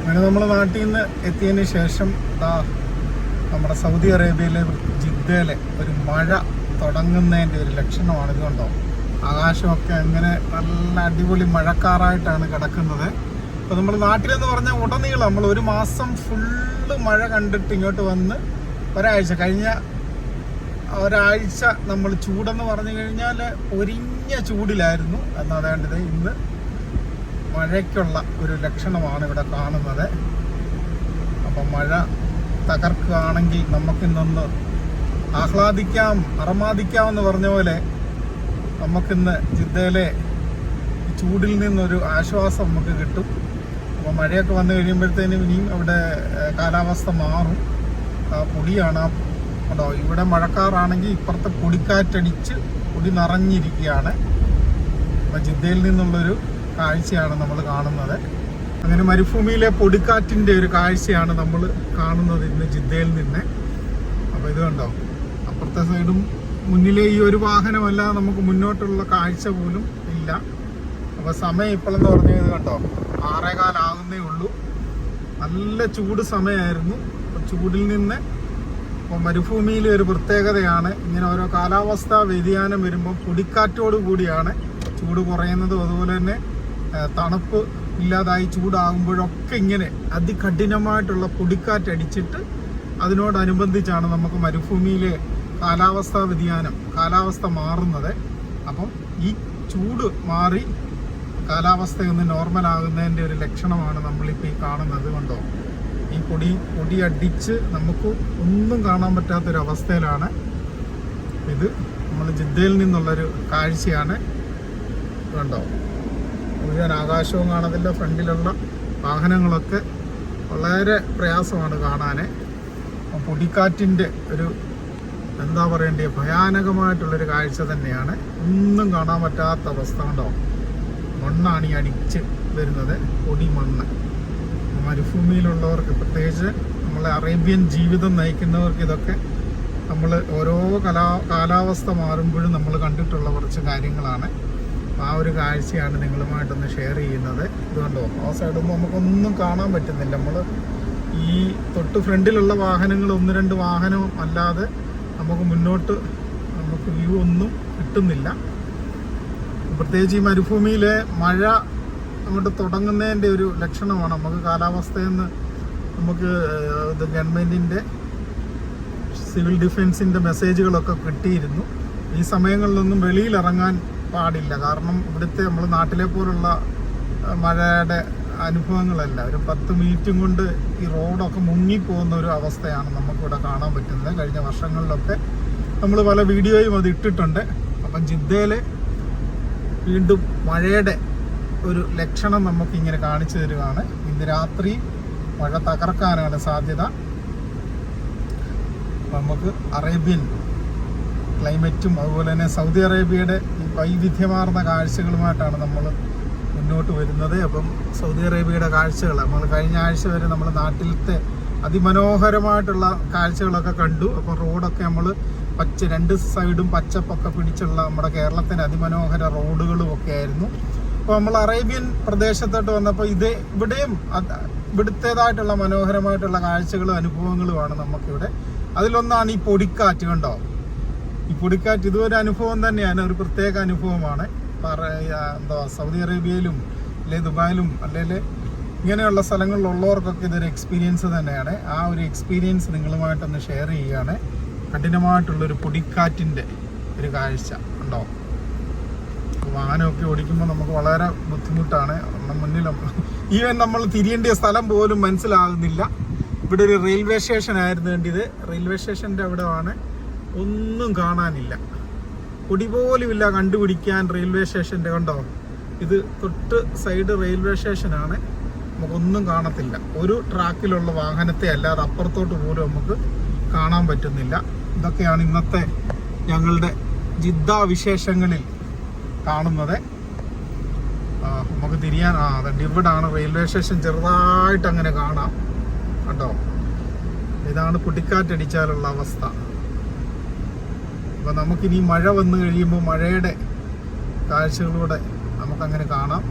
അങ്ങനെ നമ്മൾ നാട്ടിൽ നിന്ന് എത്തിയതിന് ശേഷം നമ്മുടെ സൗദി അറേബ്യയിലെ ജിദ്ദയിലെ ഒരു മഴ തുടങ്ങുന്നതിൻ്റെ ഒരു ലക്ഷണമാണ്. ഇതുകൊണ്ടോ ആകാശമൊക്കെ അങ്ങനെ നല്ല അടിപൊളി മഴക്കാറായിട്ടാണ് കിടക്കുന്നത്. ഇപ്പോൾ നമ്മൾ നാട്ടിലെന്ന് പറഞ്ഞാൽ ഉടനീളം നമ്മൾ ഒരു മാസം ഫുള്ള് മഴ കണ്ടിട്ട് ഇങ്ങോട്ട് വന്ന് കഴിഞ്ഞ ഒരാഴ്ച നമ്മൾ ചൂടെന്ന് പറഞ്ഞു കഴിഞ്ഞാൽ പൊരിഞ്ഞ ചൂടിലായിരുന്നു. എന്നതേണ്ടത് ഇന്ന് മഴയ്ക്കുള്ള ഒരു ലക്ഷണമാണ് ഇവിടെ കാണുന്നത്. അപ്പം മഴ തകർക്കുകയാണെങ്കിൽ നമുക്കിന്നൊന്ന് ആഹ്ലാദിക്കാം, അറമാദിക്കാം എന്ന് പറഞ്ഞ പോലെ നമുക്കിന്ന് ജിദ്ദയിലെ ചൂടിൽ നിന്നൊരു ആശ്വാസം നമുക്ക് കിട്ടും. അപ്പോൾ മഴയൊക്കെ വന്നു കഴിയുമ്പോഴത്തേനും ഇനിയും അവിടെ കാലാവസ്ഥ മാറും. പൊടിയാണ് കേട്ടോ. ഇവിടെ മഴക്കാറാണെങ്കിൽ ഇപ്പുറത്തെ പൊടിക്കാറ്റടിച്ച് പൊടി നിറഞ്ഞിരിക്കുകയാണ്. അപ്പോൾ ജിദ്ദയിൽ നിന്നുള്ളൊരു കാഴ്ചയാണ് നമ്മൾ കാണുന്നത്. അങ്ങനെ മരുഭൂമിയിലെ പൊടിക്കാറ്റിൻ്റെ ഒരു കാഴ്ചയാണ് നമ്മൾ കാണുന്നത് ഇന്ന് ജിദ്ദയിൽ നിന്ന്. അപ്പോൾ ഇത് കണ്ടോ, അപ്പുറത്തെ സൈഡും മുന്നിലെ ഈ ഒരു വാഹനമല്ലാതെ നമുക്ക് മുന്നോട്ടുള്ള കാഴ്ച പോലും ഇല്ല. അപ്പോൾ സമയം ഇപ്പോഴെന്ന് പറഞ്ഞത് കണ്ടോ 6:15 ആകുന്നേ ഉള്ളൂ. നല്ല ചൂട് സമയമായിരുന്നു. ചൂടിൽ നിന്ന് ഇപ്പോൾ മരുഭൂമിയിലെ ഒരു പ്രത്യേകതയാണ് ഇങ്ങനെ ഓരോ കാലാവസ്ഥാ വ്യതിയാനം വരുമ്പോൾ പൊടിക്കാറ്റോട് കൂടിയാണ് ചൂട് കുറയുന്നതും അതുപോലെ തന്നെ തണുപ്പ് ഇല്ലാതായി ചൂടാകുമ്പോഴൊക്കെ ഇങ്ങനെ അതികഠിനമായിട്ടുള്ള പൊടിക്കാറ്റടിച്ചിട്ട് അതിനോടനുബന്ധിച്ചാണ് നമുക്ക് മരുഭൂമിയിലെ കാലാവസ്ഥാ വ്യതിയാനം, കാലാവസ്ഥ മാറുന്നത്. അപ്പം ഈ ചൂട് മാറി കാലാവസ്ഥയൊന്ന് നോർമലാകുന്നതിൻ്റെ ഒരു ലക്ഷണമാണ് നമ്മളിപ്പോൾ ഈ കാണുന്നത്. കൊണ്ടോ ഈ പൊടി അടിച്ച് നമുക്ക് ഒന്നും കാണാൻ പറ്റാത്തൊരവസ്ഥയിലാണ് ഇത്. നമ്മൾ ജിദ്ദയിൽ നിന്നുള്ളൊരു കാഴ്ചയാണ്. കണ്ടോ, മുഴുവൻ ആകാശവും കാണത്തില്ല. ഫ്രണ്ടിലുള്ള വാഹനങ്ങളൊക്കെ വളരെ പ്രയാസമാണ് കാണാൻ. പൊടിക്കാറ്റിൻ്റെ ഒരു എന്താ പറയേണ്ടത് ഭയാനകമായിട്ടുള്ളൊരു കാഴ്ച തന്നെയാണ്. ഒന്നും കാണാൻ പറ്റാത്ത അവസ്ഥ. കണ്ടോ, മണ്ണാണ് ഈ അടിച്ച് വരുന്നത്, പൊടി മണ്ണ്. മരുഭൂമിയിലുള്ളവർക്ക്, പ്രത്യേകിച്ച് നമ്മളെ അറേബ്യൻ ജീവിതം നയിക്കുന്നവർക്ക് ഇതൊക്കെ നമ്മൾ ഓരോ കാലാവസ്ഥ മാറുമ്പോഴും നമ്മൾ കണ്ടിട്ടുള്ള കുറച്ച് കാര്യങ്ങളാണ്. ആ ഒരു കാഴ്ചയാണ് നിങ്ങളുമായിട്ടൊന്ന് ഷെയർ ചെയ്യുന്നത്. ഇതുകൊണ്ടോ ആ സൈഡിൽ നമുക്കൊന്നും കാണാൻ പറ്റുന്നില്ല. നമ്മൾ ഈ തൊട്ട് ഫ്രണ്ടിലുള്ള വാഹനങ്ങൾ 1-2 വാഹനം അല്ലാതെ നമുക്ക് മുന്നോട്ട് നമുക്ക് വ്യൂ ഒന്നും കിട്ടുന്നില്ല. പ്രത്യേകിച്ച് ഈ മരുഭൂമിയിലെ മഴ അങ്ങോട്ട് തുടങ്ങുന്നതിൻ്റെ ഒരു ലക്ഷണമാണ്. നമുക്ക് കാലാവസ്ഥയിൽ നിന്ന് നമുക്ക് ഗവൺമെൻറ്റിൻ്റെ സിവിൽ ഡിഫൻസിൻ്റെ മെസ്സേജുകളൊക്കെ കിട്ടിയിരുന്നു. ഈ സമയങ്ങളിലൊന്നും വെളിയിലിറങ്ങാൻ പാടില്ല. കാരണം ഇവിടുത്തെ നമ്മൾ നാട്ടിലെ പോലുള്ള മഴയുടെ അനുഭവങ്ങളല്ല. ഒരു 10 മിനിറ്റും കൊണ്ട് ഈ റോഡൊക്കെ മുങ്ങിപ്പോകുന്ന ഒരു അവസ്ഥയാണ് നമുക്കിവിടെ കാണാൻ പറ്റുന്നത്. കഴിഞ്ഞ വർഷങ്ങളിലൊക്കെ നമ്മൾ പല വീഡിയോയും അത് ഇട്ടിട്ടുണ്ട്. അപ്പം ജിദ്ദയിൽ വീണ്ടും മഴയുടെ ഒരു ലക്ഷണം നമുക്കിങ്ങനെ കാണിച്ചു തരികയാണ്. ഇന്ന് രാത്രി മഴ തകർക്കാനാണ് സാധ്യത. നമുക്ക് അറേബ്യൻ ക്ലൈമറ്റും അതുപോലെ തന്നെ സൗദി അറേബ്യയുടെ ഈ വൈവിധ്യമാർന്ന കാഴ്ചകളുമായിട്ടാണ് നമ്മൾ മുന്നോട്ട് വരുന്നത്. അപ്പം സൗദി അറേബ്യയുടെ കാഴ്ചകൾ നമ്മൾ കഴിഞ്ഞ ആഴ്ച വരെ നമ്മൾ നാട്ടിലത്തെ അതിമനോഹരമായിട്ടുള്ള കാഴ്ചകളൊക്കെ കണ്ടു. അപ്പം റോഡൊക്കെ നമ്മൾ രണ്ട് സൈഡും പച്ചപ്പൊക്കെ പിടിച്ചുള്ള നമ്മുടെ കേരളത്തിൻ്റെ അതിമനോഹര റോഡുകളും ഒക്കെ ആയിരുന്നു. അപ്പോൾ നമ്മൾ അറേബ്യൻ പ്രദേശത്തോട്ട് വന്നപ്പോൾ ഇവിടെയും ഇവിടുത്തേതായിട്ടുള്ള മനോഹരമായിട്ടുള്ള കാഴ്ചകളും അനുഭവങ്ങളുമാണ് നമുക്കിവിടെ. അതിലൊന്നാണ് ഈ പൊടിക്കാറ്റ്. കണ്ടോ, ഈ പൊടിക്കാറ്റ് ഇതൊരു അനുഭവം തന്നെയാണ്, ഒരു പ്രത്യേക അനുഭവമാണ്. എന്താ സൗദി അറേബ്യയിലും അല്ലെ ദുബായിലും അല്ലെങ്കിൽ ഇങ്ങനെയുള്ള സ്ഥലങ്ങളിലുള്ളവർക്കൊക്കെ ഇതൊരു എക്സ്പീരിയൻസ് തന്നെയാണ്. ആ ഒരു എക്സ്പീരിയൻസ് നിങ്ങളുമായിട്ടൊന്ന് ഷെയർ ചെയ്യുകയാണ്. കഠിനമായിട്ടുള്ളൊരു പൊടിക്കാറ്റിൻ്റെ ഒരു കാഴ്ച ഉണ്ടോ. വാഹനമൊക്കെ ഓടിക്കുമ്പോൾ നമുക്ക് വളരെ ബുദ്ധിമുട്ടാണ്. മുന്നിലും ഈവൻ നമ്മൾ തിരിയേണ്ട സ്ഥലം പോലും മനസ്സിലാകുന്നില്ല. ഇവിടെ ഒരു റെയിൽവേ സ്റ്റേഷൻ ആയിരുന്നു വേണ്ടിയത്. റെയിൽവേ സ്റ്റേഷൻ്റെ അവിടെ ആണ്, ഒന്നും കാണാനില്ല, പൊടി പോലും ഇല്ല കണ്ടുപിടിക്കാൻ റെയിൽവേ സ്റ്റേഷൻ്റെ. കണ്ടോ, ഇത് തൊട്ട് സൈഡ് റെയിൽവേ സ്റ്റേഷനാണ്. നമുക്കൊന്നും കാണത്തില്ല. ഒരു ട്രാക്കിലുള്ള വാഹനത്തെ അല്ലാതെ അപ്പുറത്തോട്ട് പോലും നമുക്ക് കാണാൻ പറ്റുന്നില്ല. ഇതൊക്കെയാണ് ഇന്നത്തെ ഞങ്ങളുടെ ജിദ്ദ വിശേഷങ്ങളിൽ കാണുന്നത്. നമുക്ക് തിരിയാൻ ഇവിടാണ് റെയിൽവേ സ്റ്റേഷൻ. ചെറുതായിട്ട് അങ്ങനെ കാണാം. കണ്ടോ, ഇതാണ് പൊടിക്കാറ്റടിച്ചാലുള്ള അവസ്ഥ. അപ്പോൾ നമുക്കിനി മഴ വന്നു കഴിയുമ്പോൾ മഴയുടെ കാഴ്ചകളിലൂടെ നമുക്കങ്ങനെ കാണാം.